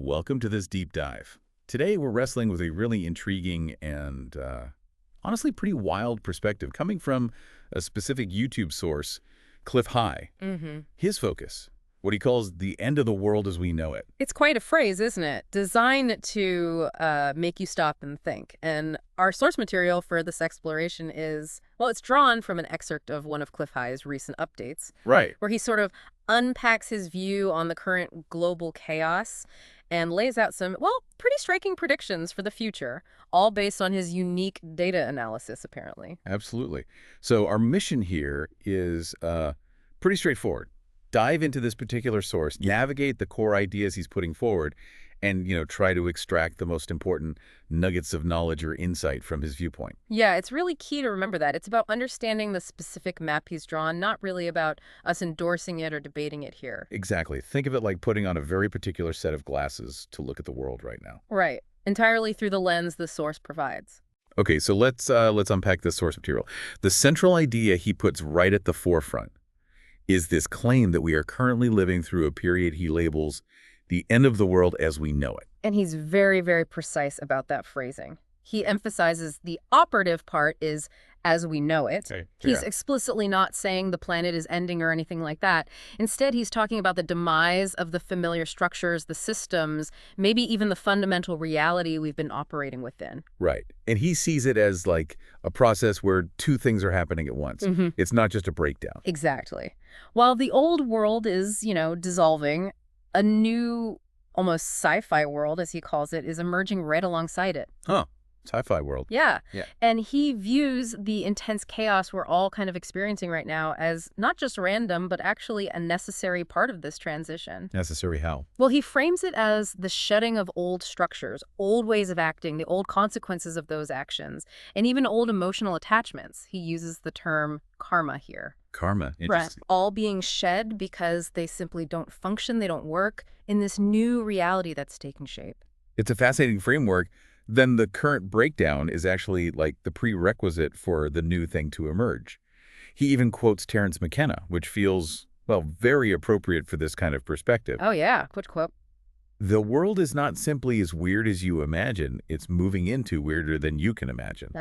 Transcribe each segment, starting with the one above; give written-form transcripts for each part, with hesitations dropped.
Welcome to this deep dive. Today we're wrestling with a really intriguing and honestly pretty wild perspective coming from a specific YouTube source, Clif High. His focus, what he calls the end of the world as we know it. It's quite a phrase, isn't it? Designed to make you stop and think. And our source material for this exploration is, well, it's drawn from an excerpt of one of Clif High's recent updates. Right. Where he sort of unpacks his view on the current global chaos and lays out some, well, pretty striking predictions for the future, all based on his unique data analysis, apparently. Absolutely. So our mission here is pretty straightforward. Dive into this particular source, navigate the core ideas he's putting forward, and, try to extract the most important nuggets of knowledge or insight from his viewpoint. Yeah, it's really key to remember that. It's about understanding the specific map he's drawn, not really about us endorsing it or debating it here. Exactly. Think of it like putting on a very particular set of glasses to look at the world right now. Right. Entirely through the lens the source provides. Okay, so let's unpack this source material. The central idea he puts right at the forefront is this claim that we are currently living through a period he labels the end of the world as we know it. And he's very, very precise about that phrasing. He emphasizes the operative part is as we know it. Okay. He's explicitly not saying the planet is ending or anything like that. Instead, he's talking about the demise of the familiar structures, the systems, maybe even the fundamental reality we've been operating within. Right. And he sees it as like a process where two things are happening at once. It's not just a breakdown. Exactly. While the old world is, dissolving, a new, almost sci-fi world, as he calls it, is emerging right alongside it. Huh. Sci-fi world. Yeah. And he views the intense chaos we're all kind of experiencing right now as not just random, but actually a necessary part of this transition. Necessary how? Well, he frames it as the shedding of old structures, old ways of acting, the old consequences of those actions, and even old emotional attachments. He uses the term karma here. Karma. Interesting. All being shed because they simply don't function, they don't work in this new reality that's taking shape. It's a fascinating framework. Then the current breakdown is actually like the prerequisite for the new thing to emerge. He even quotes Terence McKenna, which feels, well, very appropriate for this kind of perspective. Oh, yeah. Good quote. The world is not simply as weird as you imagine. It's moving into weirder than you can imagine.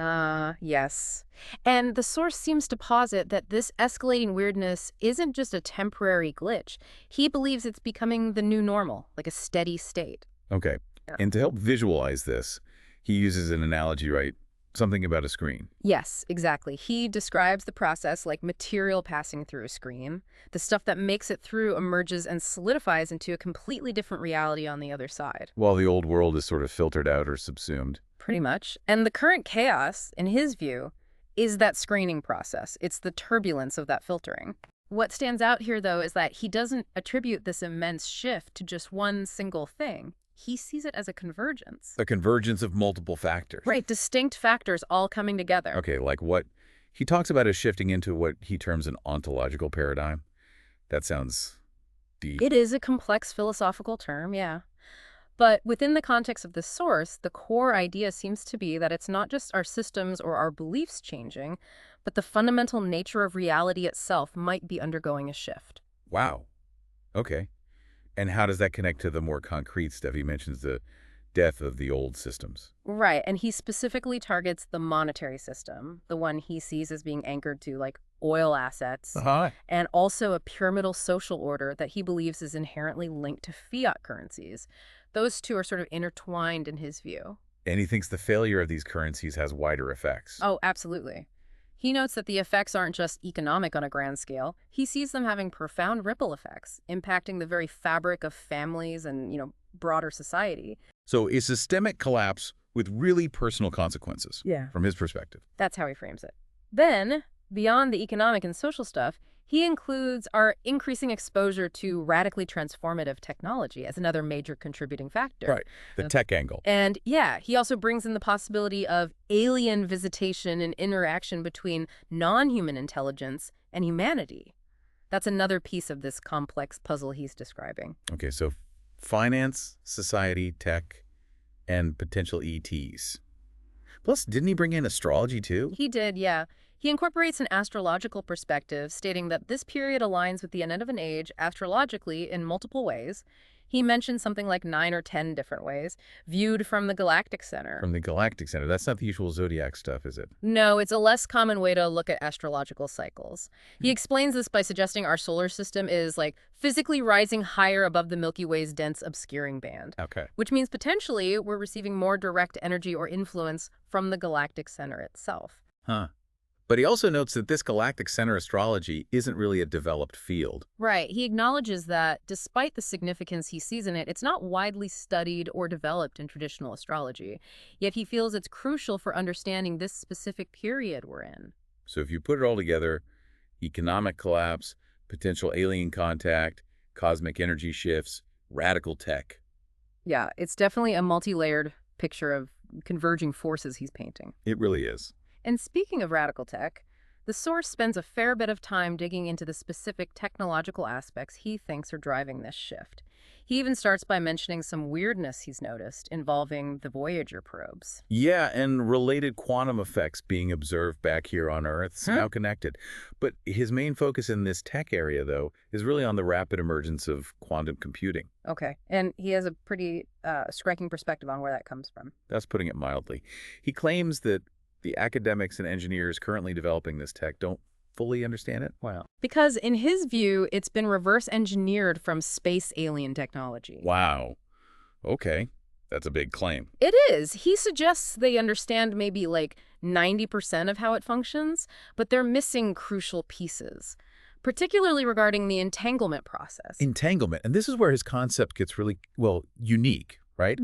Yes. And the source seems to posit that this escalating weirdness isn't just a temporary glitch. He believes it's becoming the new normal, like a steady state. Okay. And to help visualize this, he uses an analogy, right? Something about a screen. Yes, exactly. He describes the process like material passing through a screen. The stuff that makes it through emerges and solidifies into a completely different reality on the other side. While the old world is sort of filtered out or subsumed. Pretty much. And the current chaos, in his view, is that screening process. It's the turbulence of that filtering. What stands out here, though, is that he doesn't attribute this immense shift to just one single thing. He sees it as a convergence. A convergence of multiple factors. Right, distinct factors all coming together. Okay, like what? He talks about as shifting into what he terms an ontological paradigm. That sounds deep. It is a complex philosophical term, yeah. But within the context of this source, the core idea seems to be that it's not just our systems or our beliefs changing, but the fundamental nature of reality itself might be undergoing a shift. Wow. Okay. And how does that connect to the more concrete stuff? He mentions the death of the old systems. Right, and he specifically targets the monetary system, the one he sees as being anchored to, like, oil assets, and also a pyramidal social order that he believes is inherently linked to fiat currencies. Those two are sort of intertwined in his view. And he thinks the failure of these currencies has wider effects. Oh, absolutely. He notes that the effects aren't just economic on a grand scale. He sees them having profound ripple effects, impacting the very fabric of families and, broader society. So a systemic collapse with really personal consequences. Yeah. From his perspective. That's how he frames it. Then, beyond the economic and social stuff, he includes our increasing exposure to radically transformative technology as another major contributing factor. Right, the tech angle. And yeah, he also brings in the possibility of alien visitation and interaction between non-human intelligence and humanity. That's another piece of this complex puzzle he's describing. Okay, so finance, society, tech, and potential ETs. Plus, didn't he bring in astrology too? He did, yeah. He incorporates an astrological perspective, stating that this period aligns with the end of an age astrologically in multiple ways. He mentioned something like 9 or 10 different ways, viewed from the galactic center. From the Galactic Center. That's not the usual zodiac stuff, is it? No, it's a less common way to look at astrological cycles. He explains this by suggesting our solar system is, like, physically rising higher above the Milky Way's dense obscuring band. Okay. Which means potentially we're receiving more direct energy or influence from the galactic center itself. Huh. But he also notes that this galactic center astrology isn't really a developed field. Right. He acknowledges that despite the significance he sees in it, it's not widely studied or developed in traditional astrology. Yet he feels it's crucial for understanding this specific period we're in. So if you put it all together, economic collapse, potential alien contact, cosmic energy shifts, radical tech. Yeah, it's definitely a multi-layered picture of converging forces he's painting. It really is. And speaking of radical tech, the source spends a fair bit of time digging into the specific technological aspects he thinks are driving this shift. He even starts by mentioning some weirdness he's noticed involving the Voyager probes. Yeah, and related quantum effects being observed back here on Earth, somehow connected. But his main focus in this tech area, though, is really on the rapid emergence of quantum computing. Okay, and he has a pretty striking perspective on where that comes from. That's putting it mildly. He claims that the academics and engineers currently developing this tech don't fully understand it. Wow. Because in his view, it's been reverse engineered from space alien technology. Wow. Okay. That's a big claim. It is. He suggests they understand maybe like 90% of how it functions, but they're missing crucial pieces, particularly regarding the entanglement process. Entanglement. And this is where his concept gets really, well, unique, right?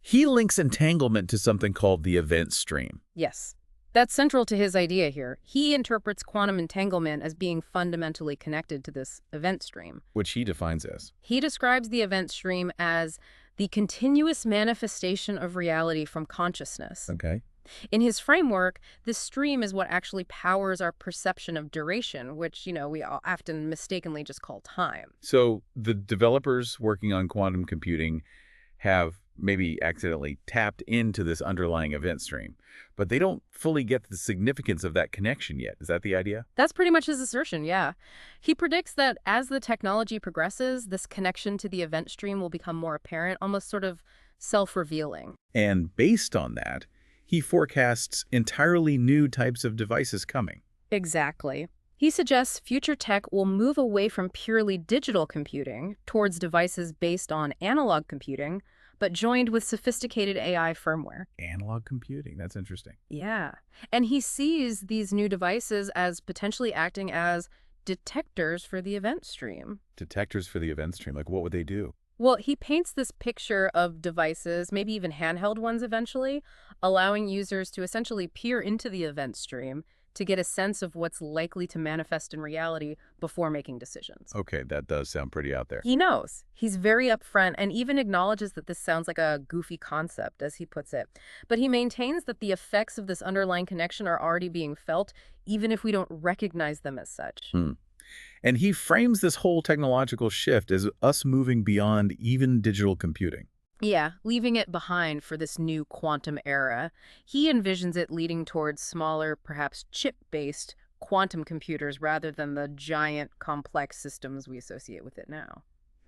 He links entanglement to something called the event stream. Yes. That's central to his idea here. He interprets quantum entanglement as being fundamentally connected to this event stream, Which he defines as? He describes the event stream as the continuous manifestation of reality from consciousness. Okay. In his framework, this stream is what actually powers our perception of duration, which, we often mistakenly just call time. So the developers working on quantum computing have maybe accidentally tapped into this underlying event stream, but they don't fully get the significance of that connection yet. Is that the idea? That's pretty much his assertion, yeah. He predicts that as the technology progresses, this connection to the event stream will become more apparent, almost sort of self-revealing. And based on that, he forecasts entirely new types of devices coming. Exactly. He suggests future tech will move away from purely digital computing towards devices based on analog computing, but joined with sophisticated AI firmware. Analog computing, that's interesting. Yeah. And he sees these new devices as potentially acting as detectors for the event stream. Detectors for the event stream, like what would they do? Well, he paints this picture of devices, maybe even handheld ones eventually, allowing users to essentially peer into the event stream to get a sense of what's likely to manifest in reality before making decisions. Okay, that does sound pretty out there. He knows. He's very upfront and even acknowledges that this sounds like a goofy concept, as he puts it. But he maintains that the effects of this underlying connection are already being felt, even if we don't recognize them as such. And he frames this whole technological shift as us moving beyond even digital computing. Yeah, leaving it behind for this new quantum era. He envisions it leading towards smaller, perhaps chip-based quantum computers rather than the giant, complex systems we associate with it now.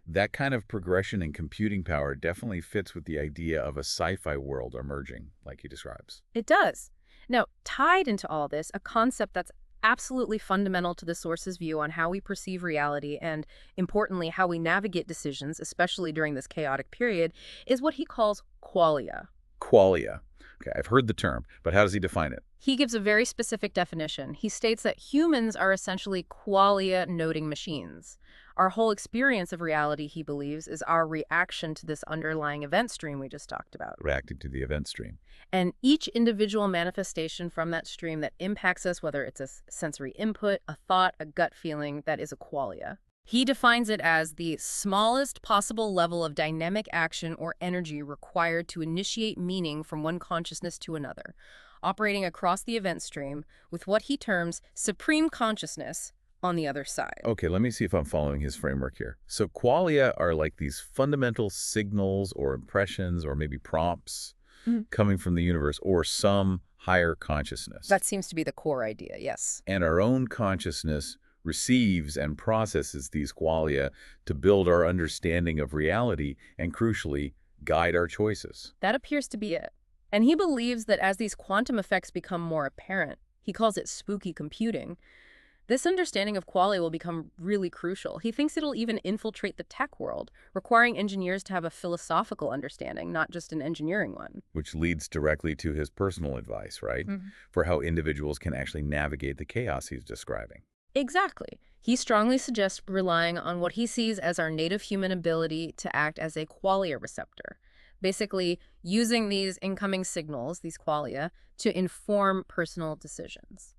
That kind of progression in computing power definitely fits with the idea of a sci-fi world emerging, like he describes. It does. Now, tied into all this, a concept that's absolutely fundamental to the source's view on how we perceive reality and, importantly, how we navigate decisions, especially during this chaotic period, is what he calls qualia. Qualia. Okay, I've heard the term, but how does he define it? He gives a very specific definition. He states that humans are essentially qualia-noting machines. Our whole experience of reality, he believes, is our reaction to this underlying event stream we just talked about. Reacting to the event stream. And each individual manifestation from that stream that impacts us, whether it's a sensory input, a thought, a gut feeling, that is a qualia. He defines it as the smallest possible level of dynamic action or energy required to initiate meaning from one consciousness to another, operating across the event stream with what he terms supreme consciousness on the other side. Okay, let me see if I'm following his framework here. So qualia are like these fundamental signals or impressions or maybe prompts coming from the universe or some higher consciousness. That seems to be the core idea, yes. And our own consciousness receives and processes these qualia to build our understanding of reality and, crucially, guide our choices. That appears to be it. And he believes that as these quantum effects become more apparent, he calls it spooky computing, this understanding of qualia will become really crucial. He thinks it'll even infiltrate the tech world, requiring engineers to have a philosophical understanding, not just an engineering one. Which leads directly to his personal advice, right? For how individuals can actually navigate the chaos he's describing. Exactly. He strongly suggests relying on what he sees as our native human ability to act as a qualia receptor. Basically, using these incoming signals, these qualia, to inform personal decisions.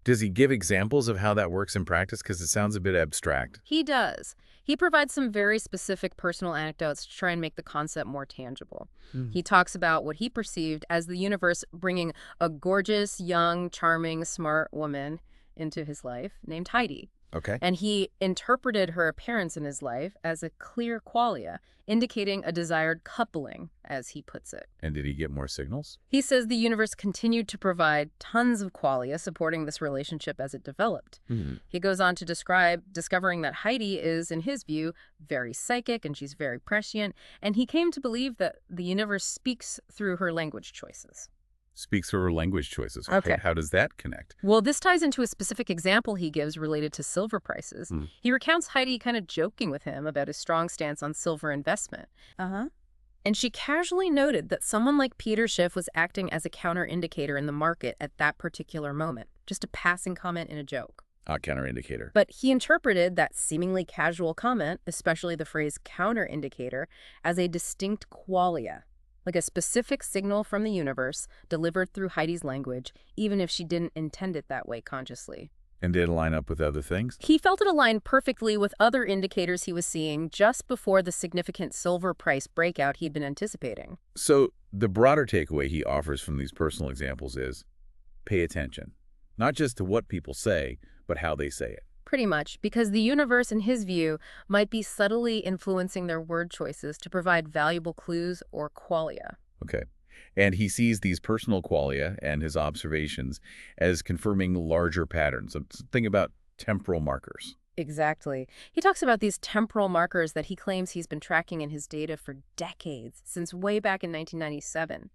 Does he give examples of how that works in practice? Because it sounds a bit abstract. He does. He provides some very specific personal anecdotes to try and make the concept more tangible. He talks about what he perceived as the universe bringing a gorgeous, young, charming, smart woman into his life named Heidi. Okay. And he interpreted her appearance in his life as a clear qualia, indicating a desired coupling, as he puts it. And did he get more signals? He says the universe continued to provide tons of qualia supporting this relationship as it developed. He goes on to describe discovering that Heidi is, in his view, very psychic and she's very prescient, and he came to believe that the universe speaks through her language choices. Speaks through her language choices. Okay. How does that connect? Well, this ties into a specific example he gives related to silver prices. He recounts Heidi kind of joking with him about his strong stance on silver investment. And she casually noted that someone like Peter Schiff was acting as a counter-indicator in the market at that particular moment. Just a passing comment in a joke. Counter-indicator. But he interpreted that seemingly casual comment, especially the phrase counter-indicator, as a distinct qualia. Like a specific signal from the universe delivered through Heidi's language, even if she didn't intend it that way consciously. And did it line up with other things? He felt it aligned perfectly with other indicators he was seeing just before the significant silver price breakout he'd been anticipating. So the broader takeaway he offers from these personal examples is pay attention, not just to what people say, but how they say it. Pretty much, because the universe, in his view, might be subtly influencing their word choices to provide valuable clues or qualia. Okay. And he sees these personal qualia and his observations as confirming larger patterns. So think about temporal markers. Exactly. He talks about these temporal markers that he claims he's been tracking in his data for decades, since way back in 1997.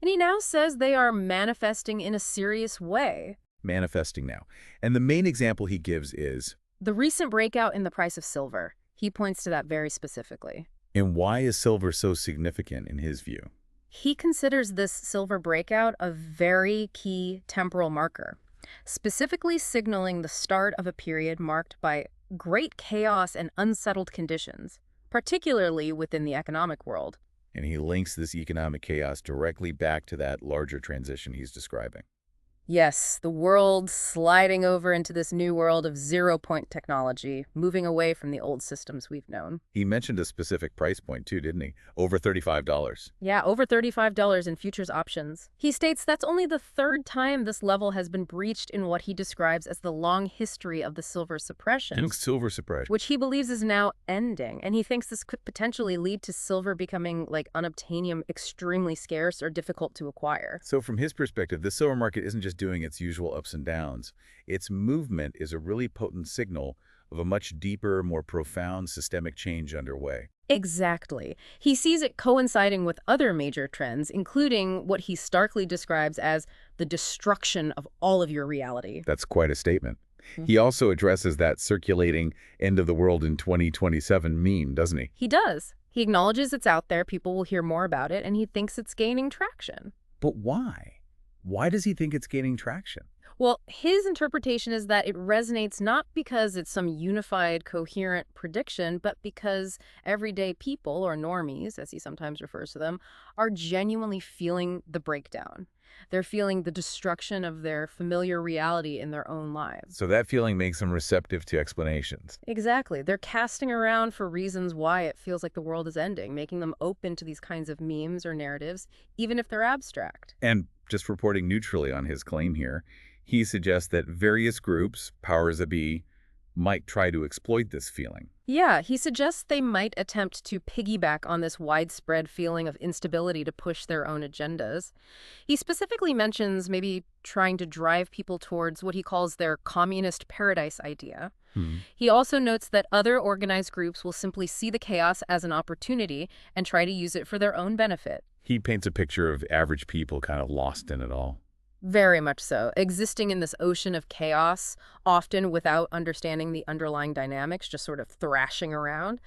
And he now says they are manifesting in a serious way. Manifesting now. And the main example he gives is the recent breakout in the price of silver. He points to that very specifically. And why is silver so significant in his view? He considers this silver breakout a very key temporal marker, specifically signaling the start of a period marked by great chaos and unsettled conditions, particularly within the economic world. And he links this economic chaos directly back to that larger transition he's describing. Yes, the world sliding over into this new world of zero-point technology, moving away from the old systems we've known. He mentioned a specific price point too, didn't he? Over $35. Yeah, over $35 in futures options. He states that's only the third time this level has been breached in what he describes as the long history of the silver suppression. Silver suppression. Which he believes is now ending, and he thinks this could potentially lead to silver becoming, like unobtainium, extremely scarce or difficult to acquire. So from his perspective, the silver market isn't just doing its usual ups and downs. Its movement is a really potent signal of a much deeper, more profound systemic change underway. Exactly. He sees it coinciding with other major trends, including what he starkly describes as the destruction of all of your reality. That's quite a statement. He also addresses that circulating end of the world in 2027 meme, doesn't he? He does. He acknowledges it's out there, people will hear more about it, and he thinks it's gaining traction. But why? Why does he think it's gaining traction? Well, his interpretation is that it resonates not because it's some unified, coherent prediction, but because everyday people, or normies, as he sometimes refers to them, are genuinely feeling the breakdown. They're feeling the destruction of their familiar reality in their own lives. So that feeling makes them receptive to explanations. Exactly. They're casting around for reasons why it feels like the world is ending, making them open to these kinds of memes or narratives, even if they're abstract. And just reporting neutrally on his claim here, he suggests that various groups, powers that be, might try to exploit this feeling. Yeah, he suggests they might attempt to piggyback on this widespread feeling of instability to push their own agendas. He specifically mentions maybe trying to drive people towards what he calls their communist paradise idea. He also notes that other organized groups will simply see the chaos as an opportunity and try to use it for their own benefit. He paints a picture of average people kind of lost in it all. Very much so, existing in this ocean of chaos, often without understanding the underlying dynamics, just sort of thrashing around.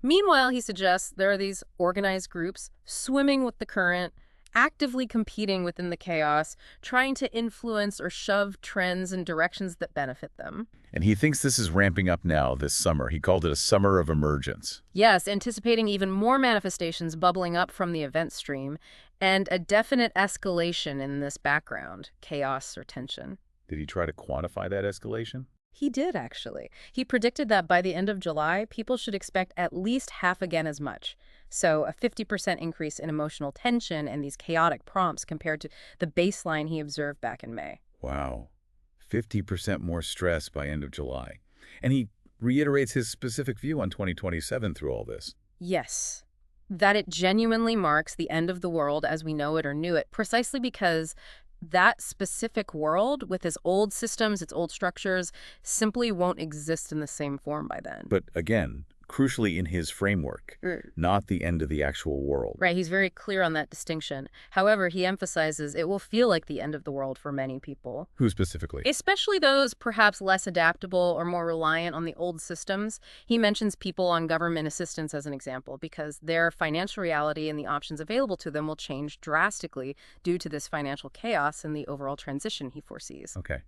Meanwhile, he suggests there are these organized groups swimming with the current, actively competing within the chaos, trying to influence or shove trends in directions that benefit them. And he thinks this is ramping up now this summer. He called it a summer of emergence. Yes, anticipating even more manifestations bubbling up from the event stream, and a definite escalation in this background, chaos or tension. Did he try to quantify that escalation? He did, actually. He predicted that by the end of July, people should expect at least half again as much. So a 50% increase in emotional tension and these chaotic prompts compared to the baseline he observed back in May. Wow. 50% more stress by end of July. And he reiterates his specific view on 2027 through all this. Yes. That it genuinely marks the end of the world as we know it or knew it, precisely because that specific world, with its old systems, its old structures, simply won't exist in the same form by then. But again, crucially in his framework, not the end of the actual world. Right, he's very clear on that distinction. However, he emphasizes it will feel like the end of the world for many people. Who specifically? Especially those perhaps less adaptable or more reliant on the old systems. He mentions people on government assistance as an example, because their financial reality and the options available to them will change drastically due to this financial chaos and the overall transition he foresees. Okay.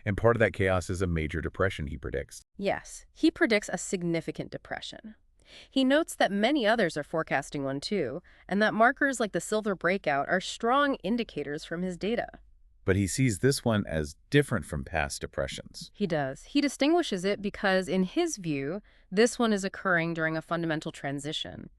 And part of that chaos is a major depression, he predicts. Yes, he predicts a significant depression. He notes that many others are forecasting one too, and that markers like the silver breakout are strong indicators from his data. But he sees this one as different from past depressions. He does. He distinguishes it because, in his view, this one is occurring during a fundamental transition.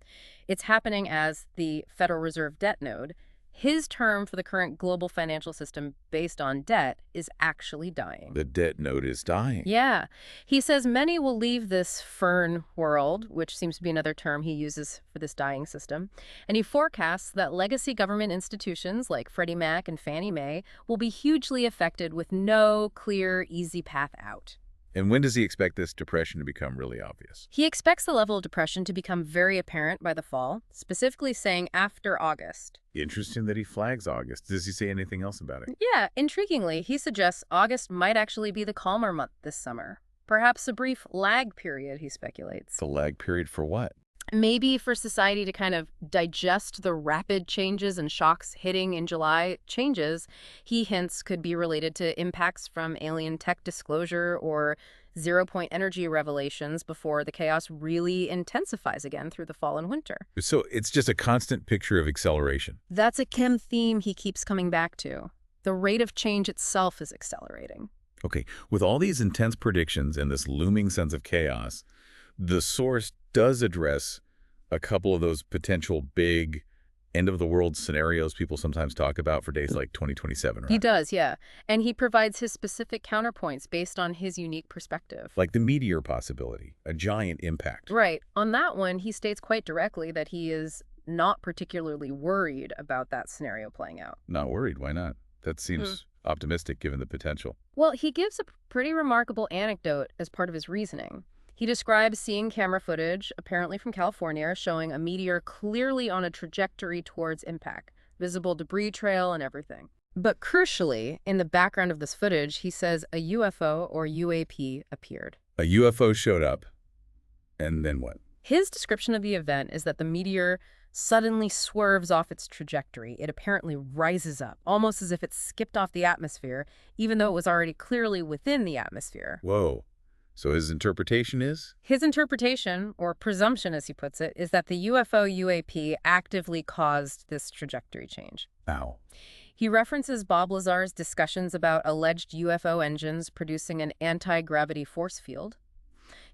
It's happening as the Federal Reserve debt node. His term for the current global financial system based on debt is actually dying. The debt node is dying. Yeah. He says many will leave this fern world, which seems to be another term he uses for this dying system, and he forecasts that legacy government institutions like Freddie Mac and Fannie Mae will be hugely affected with no clear, easy path out. And when does he expect this depression to become really obvious? He expects the level of depression to become very apparent by the fall, specifically saying after August. Interesting that he flags August. Does he say anything else about it? Yeah, intriguingly, he suggests August might actually be the calmer month this summer. Perhaps a brief lag period, he speculates. The lag period for what? Maybe for society to kind of digest the rapid changes and shocks hitting in July. Changes, he hints, could be related to impacts from alien tech disclosure or zero-point energy revelations before the chaos really intensifies again through the fall and winter. So it's just a constant picture of acceleration. That's a chem theme he keeps coming back to. The rate of change itself is accelerating. Okay, with all these intense predictions and this looming sense of chaos, the source does address a couple of those potential big end-of-the-world scenarios people sometimes talk about for days like 2027, right? He does, yeah. And he provides his specific counterpoints based on his unique perspective. Like the meteor possibility, a giant impact. Right. On that one, he states quite directly that he is not particularly worried about that scenario playing out. Not worried, why not? That seems optimistic given the potential. Well, he gives a pretty remarkable anecdote as part of his reasoning. He describes seeing camera footage, apparently from California, showing a meteor clearly on a trajectory towards impact, visible debris trail and everything. But crucially, in the background of this footage, he says a UFO or UAP appeared. A UFO showed up, and then what? His description of the event is that the meteor suddenly swerves off its trajectory. It apparently rises up, almost as if it skipped off the atmosphere, even though it was already clearly within the atmosphere. Whoa. So his interpretation is? His interpretation, or presumption as he puts it, is that the UFO UAP actively caused this trajectory change. How? He references Bob Lazar's discussions about alleged UFO engines producing an anti-gravity force field.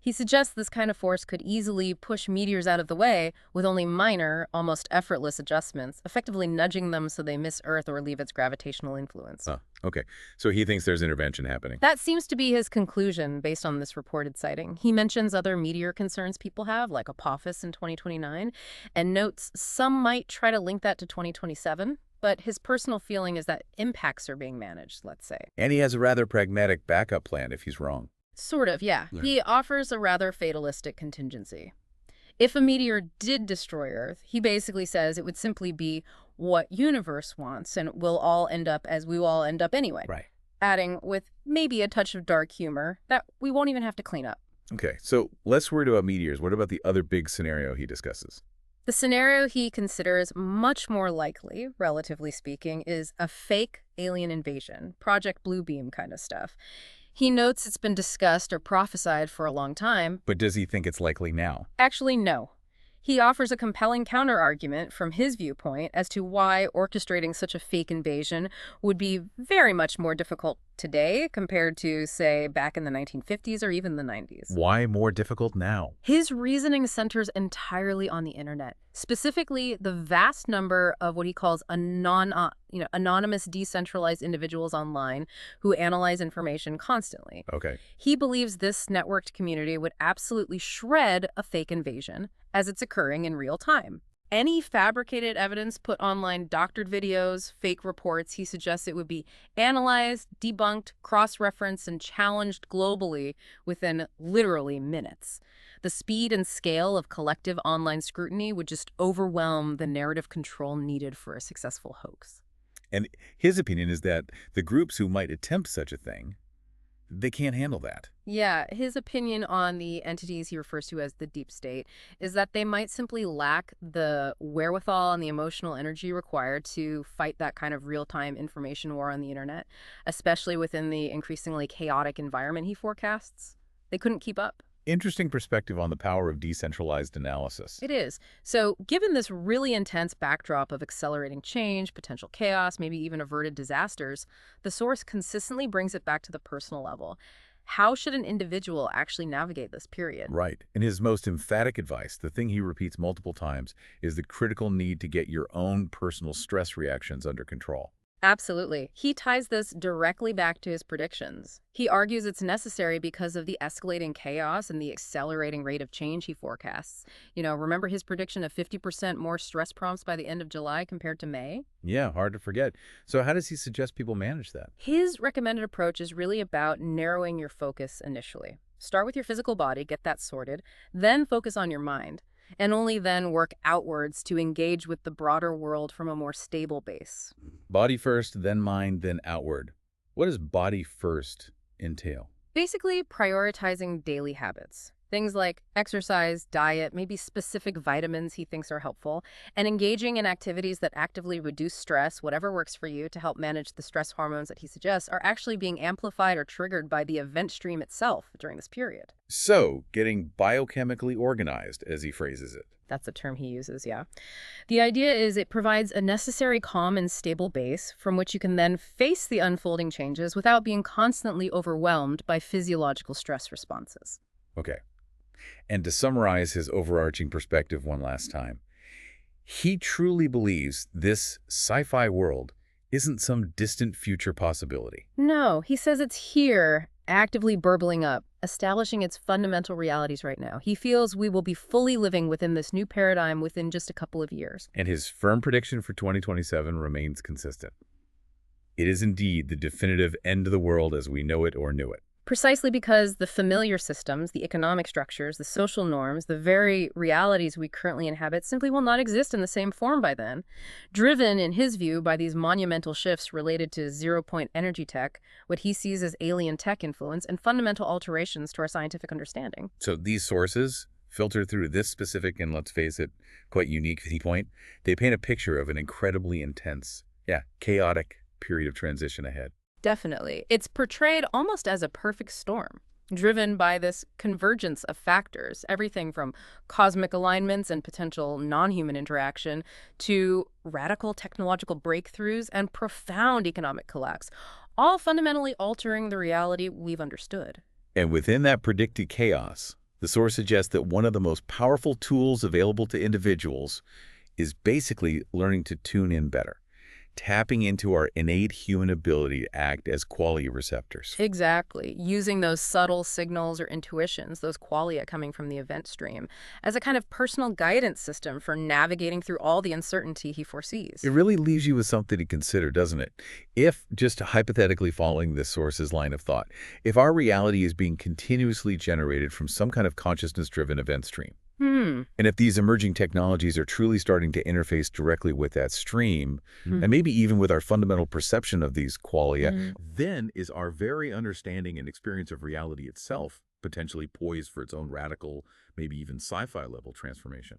He suggests this kind of force could easily push meteors out of the way with only minor, almost effortless adjustments, effectively nudging them so they miss Earth or leave its gravitational influence. Oh, okay. So he thinks there's intervention happening. That seems to be his conclusion based on this reported sighting. He mentions other meteor concerns people have, like Apophis in 2029, and notes some might try to link that to 2027. But his personal feeling is that impacts are being managed, let's say. And he has a rather pragmatic backup plan if he's wrong. Sort of, yeah. He offers a rather fatalistic contingency. If a meteor did destroy Earth, he basically says it would simply be what universe wants, and we'll all end up as we will all end up anyway. Right. Adding, with maybe a touch of dark humor, that we won't even have to clean up. Okay, so less worried about meteors. What about the other big scenario he discusses? The scenario he considers much more likely, relatively speaking, is a fake alien invasion, Project Bluebeam kind of stuff. He notes it's been discussed or prophesied for a long time. But does he think it's likely now? Actually, no. He offers a compelling counterargument from his viewpoint as to why orchestrating such a fake invasion would be very much more difficult today compared to, say, back in the 1950s or even the 90s. Why more difficult now? His reasoning centers entirely on the internet, specifically the vast number of what he calls anonymous decentralized individuals online who analyze information constantly. Okay. He believes this networked community would absolutely shred a fake invasion as it's occurring in real time. Any fabricated evidence put online, doctored videos, fake reports, he suggests it would be analyzed, debunked, cross-referenced, and challenged globally within literally minutes. The speed and scale of collective online scrutiny would just overwhelm the narrative control needed for a successful hoax. And his opinion is that the groups who might attempt such a thing, they can't handle that. Yeah, his opinion on the entities he refers to as the deep state is that they might simply lack the wherewithal and the emotional energy required to fight that kind of real-time information war on the internet, especially within the increasingly chaotic environment he forecasts. They couldn't keep up. Interesting perspective on the power of decentralized analysis. It is. So given this really intense backdrop of accelerating change, potential chaos, maybe even averted disasters, the source consistently brings it back to the personal level. How should an individual actually navigate this period? Right. And his most emphatic advice, the thing he repeats multiple times, is the critical need to get your own personal stress reactions under control. Absolutely. He ties this directly back to his predictions. He argues it's necessary because of the escalating chaos and the accelerating rate of change he forecasts. Remember his prediction of 50% more stress prompts by the end of July compared to May? Yeah, hard to forget. So how does he suggest people manage that? His recommended approach is really about narrowing your focus initially. Start with your physical body, get that sorted, then focus on your mind, and only then work outwards to engage with the broader world from a more stable base. Body first, then mind, then outward. What does body first entail? Basically, prioritizing daily habits. Things like exercise, diet, maybe specific vitamins he thinks are helpful, and engaging in activities that actively reduce stress, whatever works for you, to help manage the stress hormones that he suggests are actually being amplified or triggered by the event stream itself during this period. So, getting biochemically organized, as he phrases it. That's the term he uses, yeah. The idea is it provides a necessary calm and stable base from which you can then face the unfolding changes without being constantly overwhelmed by physiological stress responses. Okay. And to summarize his overarching perspective one last time, he truly believes this sci-fi world isn't some distant future possibility. No, he says it's here, actively burbling up, establishing its fundamental realities right now. He feels we will be fully living within this new paradigm within just a couple of years. And his firm prediction for 2027 remains consistent. It is indeed the definitive end of the world as we know it or knew it. Precisely because the familiar systems, the economic structures, the social norms, the very realities we currently inhabit simply will not exist in the same form by then. Driven, in his view, by these monumental shifts related to zero-point energy tech, what he sees as alien tech influence, and fundamental alterations to our scientific understanding. So these sources, filtered through this specific and, let's face it, quite unique viewpoint, they paint a picture of an incredibly intense, chaotic period of transition ahead. Definitely. It's portrayed almost as a perfect storm, driven by this convergence of factors, everything from cosmic alignments and potential non-human interaction to radical technological breakthroughs and profound economic collapse, all fundamentally altering the reality we've understood. And within that predicted chaos, The source suggests that one of the most powerful tools available to individuals is basically learning to tune in better, tapping into our innate human ability to act as qualia receptors. Exactly. Using those subtle signals or intuitions, those qualia coming from the event stream, as a kind of personal guidance system for navigating through all the uncertainty he foresees. It really leaves you with something to consider, doesn't it? If, just hypothetically following this source's line of thought, if our reality is being continuously generated from some kind of consciousness-driven event stream, and if these emerging technologies are truly starting to interface directly with that stream, and maybe even with our fundamental perception of these qualia, then is our very understanding and experience of reality itself potentially poised for its own radical, maybe even sci-fi level transformation.